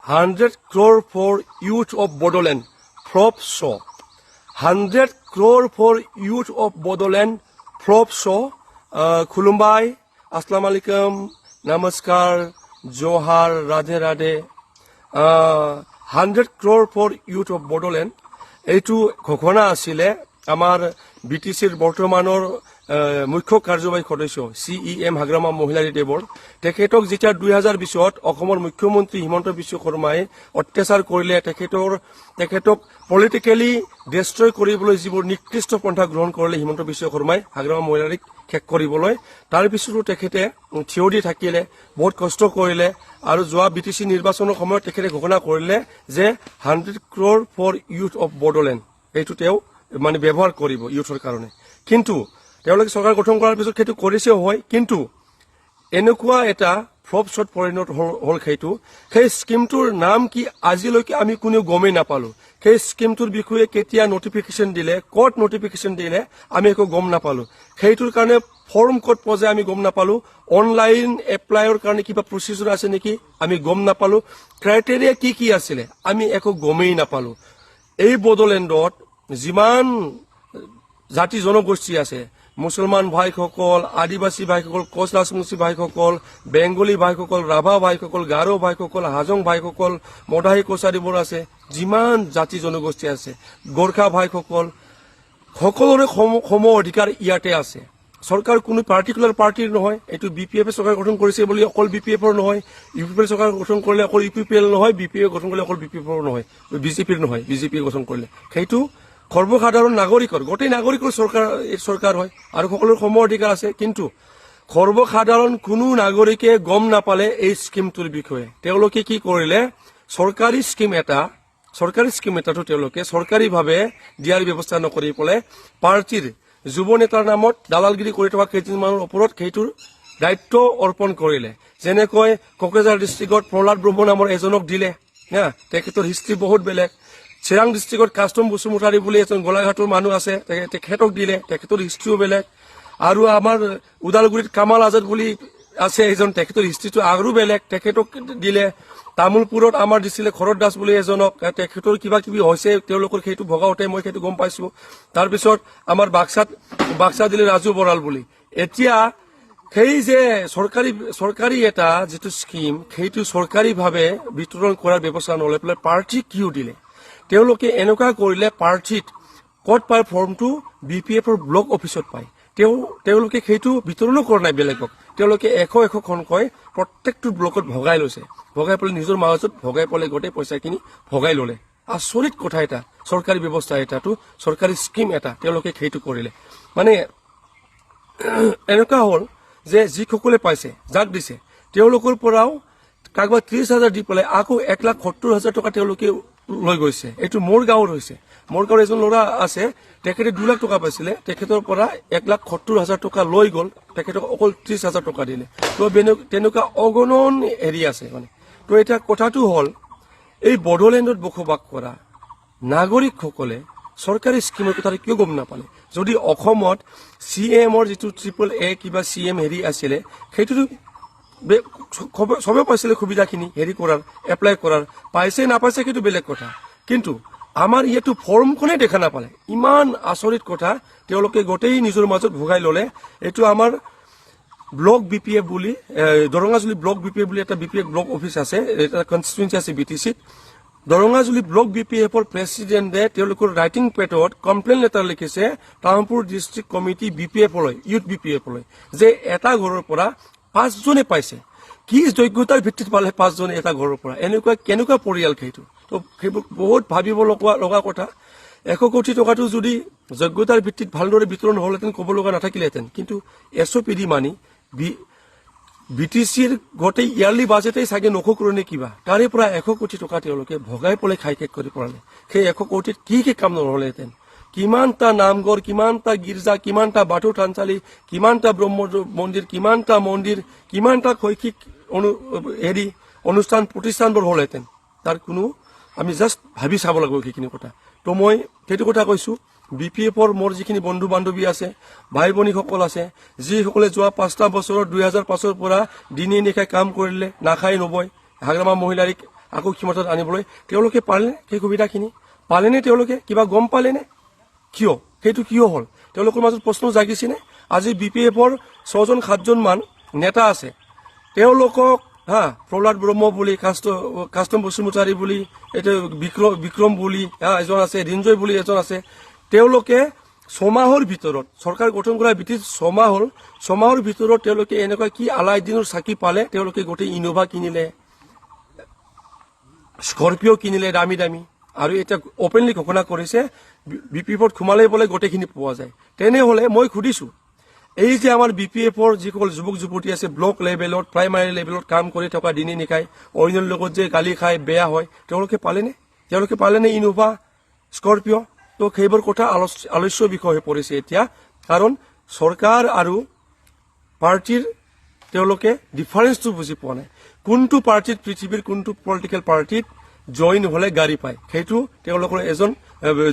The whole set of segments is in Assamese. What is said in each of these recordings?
100 crore for youth of Bodoland, prop show. 100 crore for youth of Bodoland, prop show. Khulumbai, Assalamu alaikum, Namaskar, Johar, Radhe Radhe. 100 crore for youth of Bodoland. এইটো ঘোষণা আছিলে আমাৰ বিটিচিৰ বৰ্তমানৰ মুখ্য কাৰ্যবাহী সদস্য CEM হাগ্ৰামা মহিলাৰী দেৱৰ তেখেতক যেতিয়া 2020ত অসমৰ মুখ্যমন্ত্ৰী হিমন্ত বিশ্ব শৰ্মাই অত্যাচাৰ কৰিলে তেখেতক পলিটিক্যালি ডিষ্ট্ৰয় কৰিবলৈ যিবোৰ নিকৃষ্ট পন্থা গ্ৰহণ কৰিলে হিমন্ত বিশ্ব শৰ্মাই হাগ্ৰামা মহিলাৰীক শেষ কৰিবলৈ তাৰ পিছতো তেখেতে থিয় দি থাকিলে বহুত কষ্ট কৰিলে আৰু যোৱা বিটিচি নিৰ্বাচনৰ সময়ত তেখেতে ঘোষণা কৰিলে যে 100 crore for youth of Bodoland এইটো তেওঁ মানে ব্যৱহাৰ কৰিব ইউথৰ কাৰণে কিন্তু তেওঁলোকে চৰকাৰ গঠন কৰাৰ পিছত সেইটো কৰিছে হয় কিন্তু এনেকুৱা এটা ফ্লপ শ্বট পৰিণত হল সেই স্কিমটোৰ নাম কি আজিলৈকে আমি কোনেও গমেই নাপালো সেই স্কিমটোৰ বিষয়ে কেতিয়া নটিফিকেশন দিলে কোৰ্ট নটিফিকেশন দিলে আমি একো গম নাপালো সেইটোৰ কাৰণে ফৰ্ম কোড পজে আমি গম নাপালো অনলাইন এপ্লাইৰ কাৰণে কিবা প্ৰসিডিউৰ আছে নেকি আমি গম নাপালো ক্ৰাইটেৰিয়া কি আছিল আমি একো গমেই নাপালো এই বডোলেণ্ডত যিমান জাতি জনগোষ্ঠী আছে মুছলমান ভাইসকল আদিবাসী ভাইসকল কোচ ৰাজবংশী ভাইসকল বেংগলী ভাইসকল ৰাভা ভাইসকল গাৰো ভাইসকল হাজং ভাইসকল মদাহী কোচাৰীবোৰ আছে যিমান জাতি জনগোষ্ঠী আছে গোৰ্খা ভাইসকল সকলোৰে সম অধিকাৰ ইয়াতে আছে সৰকাৰ কোনো পাৰ্টিকুলাৰ পাৰ্টিৰ নহয় এটো বিপিএফ সৰকাৰ গঠন কৰেছে বলি অকল বিপিএফৰ নহয় ইউপিএল সৰকাৰ গঠন কৰলে অকল ইউপিএল নহয় বিপিএফ গঠন কৰলে অকল বিপিএফৰ নহয় বিজেপিৰ নহয় বিজেপি গঠন কৰলে সেইটো সৰ্বসাধাৰণ নাগৰিকৰ গোটেই নাগৰিকৰ সৰকাৰ হয় আৰু সকলোৰ সম অধিকাৰ আছে কিন্তু সৰ্বসাধাৰণ কোনো নাগৰিকে গম নাপালে এই স্কিমটোৰ বিষয়ে তেওঁলোকে কি কৰিলে সৰকাৰি স্কিম এটাটো তেওঁলোকে সৰকাৰিভাবে দিয়াৰ ব্যৱস্থা নকৰি পলে পাৰ্টিৰ যুৱ নেতাৰ নামত দালালগিৰি কৰি থকা কেইজনমানৰ ওপৰত সেইটোৰ দায়িত্ব অৰ্পণ কৰিলে যেনেকৈ কোকৰাঝাৰ ডিষ্ট্ৰিক্টত প্ৰহ্লাদ ব্ৰহ্ম নামৰ এজনক দিলে না তেখেতৰ হিষ্ট্ৰী বহুত বেলেগ চিৰাং ডিষ্ট্ৰিক্টত কাষ্টম বসুমতাৰী বুলি এজন গোলাঘাটৰ মানুহ আছে তেখেতক দিলে তেখেতৰ হিষ্ট্ৰীও বেলেগ আৰু আমাৰ উদালগুৰিত কামাল আজাদ বুলি আছে এজন তেখেতৰ হিষ্ট্ৰীটো আৰু বেলেগ তেখেতক দিলে তামুলপুৰত আমাৰ দিছিলে খৰদ দাস বুলি এজনক তেখেতৰ কিবা কিবি হৈছে তেওঁলোকৰ সেইটো ভগাওতে মই সেইটো গম পাইছো তাৰ পিছত আমাৰ বাক্সা দিলে ৰাজু বৰাল বুলি এতিয়া সেই যে সৰকাৰি এটা যেটো স্কিম সেইটো সৰকাৰিভাবে বিতৰণ কৰাৰ ব্যৱস্থা নলৈ পেলাই পাৰ্টি কিউ দিলে তেওঁলোকে এনেকুৱা কৰিলে পাৰ্টিত কোড পাই ফৰ্মটো বিপিএফৰ ব্লক অফিচত পায় তেওঁলোকে সেইটো বিতৰণো কৰা নাই বেলেগক তেওঁলোকে এখনকৈ প্ৰত্যেকটো ব্লকত ভগাই লৈছে ভগাই পেলাই নিজৰ মাজত ভগাই পেলাই গোটেই পইচাখিনি ভগাই ললে আচৰিত কথা এটা সৰকাৰি ব্যৱস্থা এটাটো সৰকাৰি স্কিম এটা তেওঁলোকে সেইটো কৰিলে মানে এনেকুৱা হল যে যিসকলে পাইছে যাক দিছে তেওঁলোকৰ পৰাও কাগজ 30,000 দি পেলাই আকৌ 1,70,000 টকা তেওঁলোকে লৈ গৈছে এইটো মোৰ গাঁৱৰ হৈছে মোৰ গাঁৱৰ এজন ল'ৰা আছে তেখেতে 2 লাখ টকা পাইছিলে তেখেতৰ পৰা 1,70,000 টকা লৈ গল তেখেতক অকল 30,000 টকা দিলে তো তেনেকুৱা অগণন এৰি আছে মানে তো এটা কথাটো হল এই বডোলেণ্ডত বসবাস কৰা নাগৰিকসকলে সৰকাৰি স্কিমৰ কথা কিয় গম নাপালে যদি অসমত সিএমৰ যেটো AAA কিবা সিএম হেৰি আছিল সেইটো সবে পাইছিলে সুবিধাখিনি হেৰি কৰাৰ এপ্লাই কৰাৰ পাইছে নাপাইছে সেইটো বেলেগ কথা কিন্তু আমাৰ ইয়াতো ফৰ্মখনে দেখা নাপালে ইমান আচৰিত কথা তেওঁলোকে গোটেই নিজৰ মাজত ভগাই ললে এইটো আমাৰ ব্লক বিপিএফ বুলি দৰঙাজুলি ব্লক বিপিএফ বুলি এটা বিপিএফ ব্লক অফিস আছে এটা কনস্টিটুৱেন্সি আছে বিটিসিত দৰঙাজুলি ব্লক বিপিএফৰ প্ৰেসিডেন্টে তেওঁলোকৰ ৰাইটিং পেটত কমপ্লেইন লেটাৰ লিখিছে তামপুৰ ডিস্ট্ৰিক্ট কমিটি বিপিএফলৈ ইউথ বিপিএফলৈ যে এটা ঘৰৰ পৰা 5 জনে পাইছে কি যোগ্যতাৰ ভিত্তিত পালে 5 জনে এটা ঘৰৰ পৰা এনেকুৱা কেনেকুৱা পৰিয়াল সেইটো তো সেইবোৰ বহুত ভাবিব লগা কথা 100 কোটি টকাটো যদি যোগ্যতাৰ ভিত্তিত ভালদৰে বিতৰণ হলহেঁতেন ক'ব লগা নাথাকিলেহেঁতেন কিন্তু এছঅপিডি মানি বিটিচিৰ গোটেই ইয়াৰলি বাজেটেই চাগে নখকৰণে কিবা তাৰে পৰা 100 কোটি টকা তেওঁলোকে ভগাই পলাই খাই শেষ কৰি পৰালে সেই 100 কোটিত কি কাম নহলেহেঁতেন কিমানটা নামঘৰ কিমানটা গীৰ্জা কিমানটা বাথৌ থানচালি কিমানটা ব্ৰহ্ম মন্দিৰ কিমানটা শৈক্ষিক অনুষ্ঠান প্ৰতিষ্ঠানবোৰ হলহেঁতেন তাৰ কোনো আমি জাষ্ট ভাবি চাব লাগিব সেইখিনি কথা তো মই সেইটো কথা কৈছো বিপিএফৰ মোৰ যিখিনি বন্ধু বান্ধৱী আছে ভাই ভনীসকল আছে যিসকলে যোৱা 5টা বছৰত 2005ৰ পৰা দিনে নিশাই কাম কৰিলে নাখাই নবয় হাগ্ৰামা মহিলাৰীক আকৌ ক্ষমতাত আনিবলৈ তেওঁলোকে পালেনে সেই সুবিধাখিনি পালেনে তেওঁলোকে কিবা গম পালেনে কিয় সেইটো কিয় হ'ল তেওঁলোকৰ মাজত প্ৰশ্ন জাগিছেনে আজি BPFৰ 6-7জন মান নেতা আছে তেওঁলোকক প্ৰহ্লাদ ব্ৰহ্ম বুলি কাষ্টম বসুমতাৰী বুলি এইটো বিক্ৰম বুলি এজন আছে ৰিঞ্জয় বুলি এজন আছে তেওঁলোকে 6 মাহৰ ভিতৰত চৰকাৰ গঠন কৰা ভিতৰত 6 মাহ হ'ল 6 মাহৰ ভিতৰত তেওঁলোকে এনেকুৱা কি আলাইদিনৰ চাকি পালে তেওঁলোকে গোটেই ইনোভা কিনিলে স্কৰপিঅ কিনিলে দামী দামী আৰু এটা ওপেনলি ঘোষণা কৰিছে BPFত সোমালে বোলে গোটেইখিনি পোৱা যায় তেনেহলে মই সুধিছো এই যে আমাৰ BPFৰ যিসকল যুৱক যুৱতী আছে ব্লক লেভেলত প্ৰাইমাৰী লেভেলত কাম কৰি থকা দিনে নিশাই অন্যৰ লগত যে গালি খাই বেয়া হয় তেওঁলোকে পালেনে ইনোভা স্কৰপিঅ তো সেইবোৰ কথা আলোচ্য বিষয় হৈ পৰিছে এতিয়া কাৰণ চৰকাৰ আৰু পাৰ্টিৰ তেওঁলোকে ডিফাৰেন্সটো বুজি পোৱা নাই কোনটো পাৰ্টিত পৃথিৱীৰ কোনটো পলিটিকেল পাৰ্টিত জইন হলে গাড়ী পায় সেইটো তেওঁলোকৰ এজন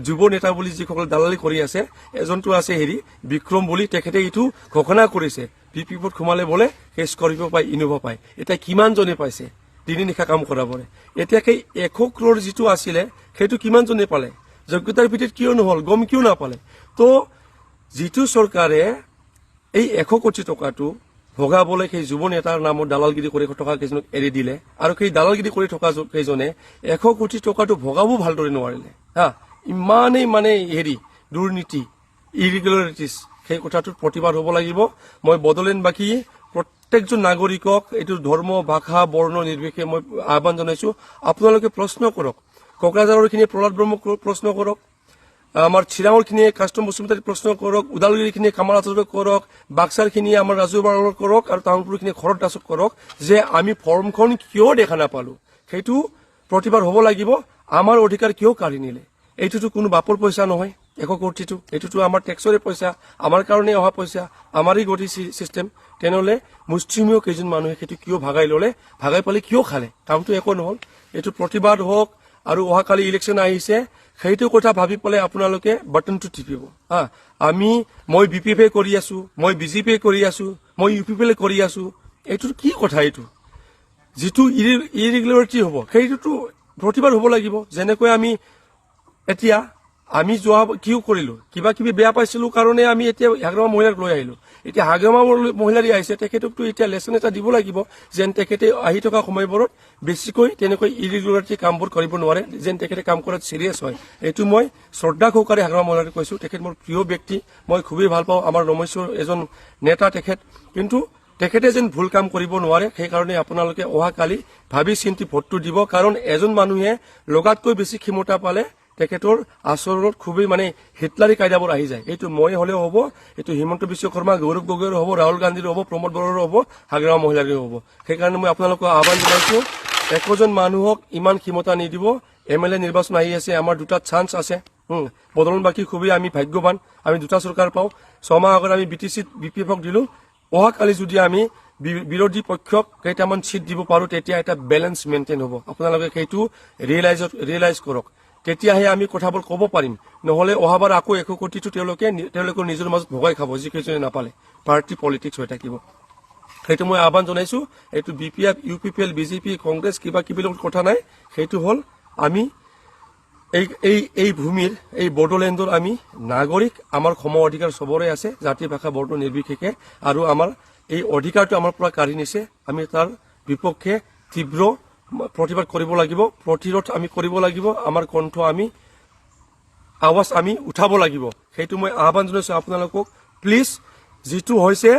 যুৱ নেতা বুলি যিসকল দালালি কৰি আছে এজনটো আছে বিক্ৰম বুলি তেখেতে এইটো ঘোষণা কৰিছে BPFত সোমালে বোলে সেই স্কৰপিঅ পায় ইনোভা পায় এতিয়া কিমান জনে পাইছে দিনে নিশা কাম কৰাবৰে এতিয়া সেই 100 crore যিটো আছিলে সেইটো কিমান জনে পালে যোগ্যতাৰ ভিত্তিত কিয় নহল গম কিয় নাপালে তো যিটো চৰকাৰে এই 100 কোটি টকাটো ভগাবলৈ সেই যুৱ নেতাৰ নামত দালালগিৰি কৰি থকা কেইজনক এৰি দিলে আৰু সেই দালালগিৰি কৰি থকা কেইজনে 100 কোটি টকাটো ভগাবো ভালদৰে নোৱাৰিলে ইমানেই দুৰ্নীতি ইৰেগুলাৰিটিজ সেই কথাটোৰ প্ৰতিবাদ হ'ব লাগিব মই বড়োলেণ্ডবাসী প্ৰত্যেকজন নাগৰিকক এইটো ধৰ্ম ভাষা বৰ্ণ নিৰ্বিশেষে মই আহ্বান জনাইছো আপোনালোকে প্ৰশ্ন কৰক কোকৰাঝাৰৰ খিনি প্ৰহ্লাদ ব্ৰহ্মক প্ৰশ্ন কৰক আমাৰ চিৰাঙৰ খিনিয়ে কাষ্টম বসুমতাৰী প্ৰশ্ন কৰক উদালগুৰি খিনিয়ে কামাল আচাৰ্যক কৰক বাক্সাৰ খিনিয়ে আমাৰ ৰাজু বাৰালৰ কৰক আৰু টাউনপুৰ খিনিয়ে ঘৰত দাসক কৰক যে আমি ফৰ্মখন কিয় দেখা নাপালো সেইটো প্ৰতিবাদ হ'ব লাগিব আমাৰ অধিকাৰ কিয় কাঢ়ি নিলে এইটোতো কোনো বাপৰ পইচা নহয় 100 কোটিটো এইটোতো আমাৰ টেক্সৰে পইচা আমাৰ কাৰণে অহা পইচা আমাৰই গতি সিস্টেম তেনেহলে মুষ্টিমীয় কেইজন মানুহে সেইটো কিয় ভাগাই ললে ভাগাই পালে কিয় খালে কামটো একো নহল এইটো প্ৰতিবাদ হওক আৰু অহাকালি ইলেকশ্যন আহিছে সেইটো কথা ভাবি পেলাই আপোনালোকে বাটনটো টিপিব মই BPF কৰি আছো মই BJP কৰি আছো মই UPPL কৰি আছো এইটো কি কথা এইটো যিটো ইৰেগুলাৰিটি হ'ব সেইটোতো প্ৰতিবাদ হ'ব লাগিব যেনেকৈ আমি যোৱা কিয় কৰিলো কিবা কিবি বেয়া পাইছিলো কাৰণে আমি এতিয়া হাগ্ৰামা মহিলাক লৈ আহিলো এতিয়া হাগ্ৰামা মহিলাৰী আহিছে তেখেতকতো এতিয়া লেচন এটা দিব লাগিব যেন তেখেতে আহি থকা সময়বোৰত বেছিকৈ তেনেকৈ ইৰেগুলাৰিটি কামবোৰ কৰিব নোৱাৰে যেন তেখেতে কাম কৰাত চিৰিয়াছ হয় এইটো মই শ্ৰদ্ধা সহকাৰে হাগ্ৰামা মহিলাৰীক কৈছো তেখেত মোৰ প্ৰিয় ব্যক্তি মই খুবেই ভাল পাওঁ আমাৰ ৰমেশ্বৰ এজন নেতা তেখেত কিন্তু তেখেতে যেন ভুল কাম কৰিব নোৱাৰে সেইকাৰণে আপোনালোকে অহাকালি ভাবি চিন্তি ভোটটো দিব কাৰণ এজন মানুহে লগাতকৈ বেছি ক্ষমতা পালে তেখেতৰ আচৰণত খুবেই হিটলাৰী কায়দাবোৰ আহি যায় এইটো মই হলেও হ'ব এইটো হিমন্ত বিশ্ব শৰ্মা গৌৰৱ গগৈৰ হ'ব ৰাহুল গান্ধীৰ হ'ব প্ৰমোদ বড়োৰ হ'ব হাগ্ৰামা মহিলাৰীৰ হ'ব সেইকাৰণে মই আপোনালোকক আহ্বান জনাইছো একোজন মানুহক ইমান ক্ষমতা নিদিব MLA নিৰ্বাচন আহি আছে আমাৰ দুটা চান্স আছে বড়োলেণ্ডবাসী খুবেই আমি ভাগ্যৱান আমি দুটা চৰকাৰ পাওঁ 6 মাহ আগত আমি BPFক দিলো অহাকালি যদি আমি বিৰোধী পক্ষক কেইটামান সিট দিব পাৰো তেতিয়া এটা বেলেন্স মেইনটেইন হ'ব আপোনালোকে সেইটো ৰিয়েলাইজ কৰক তেতিয়াহে আমি কথাবোৰ ক'ব পাৰিম নহলে অহাবাৰ আকৌ 100 কোটিটো তেওঁলোকৰ নিজৰ মাজত ভগাই খাব যিকেইজনে নাপালে পাৰ্টি পলিটিক্স হৈ থাকিব সেইটো মই আহ্বান জনাইছো এইটো BPF UPPL BJP কংগ্ৰেছ কিবা কিবি লগত কথা নাই সেইটো হ'ল আমি এই ভূমিৰ এই বড়োলেণ্ডৰ আমি নাগৰিক আমাৰ সম অধিকাৰ সবৰে আছে জাতি ভাষা বৰ্ণ নিৰ্বিশেষে আৰু আমাৰ এই অধিকাৰটো আমাৰ পৰা কাঢ়ি নিছে আমি তাৰ বিপক্ষে তীব্ৰ প্ৰতিবাদ কৰিব লাগিব প্ৰতিৰোধ আমি কৰিব লাগিব আমাৰ কণ্ঠ আমি আৱাজ আমি উঠাব লাগিব সেইটো মই আহ্বান জনাইছো আপোনালোকক প্লিজ যিটো হৈছে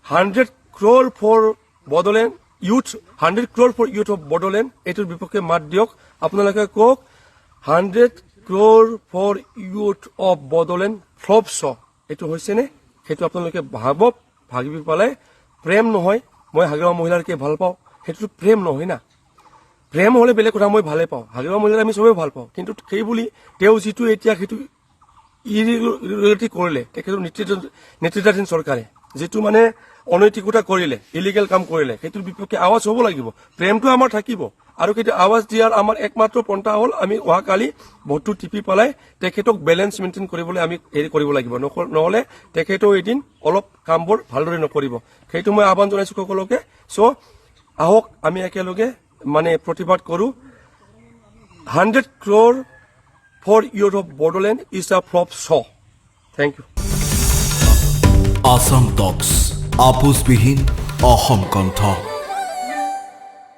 100 crore for Bodoland youth 100 crore for youth of Bodoland এইটোৰ বিপক্ষে মাত দিয়ক আপোনালোকে কওক 100 crore for youth of Bodoland flop show এইটো হৈছে নে সেইটো আপোনালোকে ভাবি পেলাই প্ৰেম নহয় মই হাগ্ৰামা মহিলাৰকে ভাল পাওঁ সেইটো প্ৰেম নহয় না প্ৰেম হলে বেলেগ কথা মই ভালে পাওঁ হাগ্ৰামা মহিলাৰ আমি সবেই ভাল পাওঁ কিন্তু সেই বুলি তেওঁ যিটো এতিয়া সেইটো ইৰেগুলাৰিটি কৰিলে তেখেতৰ নেতৃত্বাধীন চৰকাৰে যিটো অনৈতিকতা কৰিলে ইলিগেল কাম কৰিলে সেইটোৰ বিপক্ষে আৱাজ হ'ব লাগিব প্ৰেমটো আমাৰ থাকিব আৰু সেইটো আৱাজ দিয়াৰ আমাৰ একমাত্ৰ পন্থা হ'ল আমি অহাকালি ভোটটো টিপি পেলাই তেখেতক বেলেন্স মেইনটেইন কৰিবলৈ আমি হেৰি কৰিব লাগিব নহলে তেখেতেও এদিন অলপ কামবোৰ ভালদৰে নকৰিব সেইটো মই আহ্বান জনাইছো সকলোকে চ' আহক আমি একেলগে প্ৰতিবাদ কৰো 100 crore for youth of Bodoland is a prop show. Thank you. Assam টক্স আপোচবিহীন অসম কণ্ঠ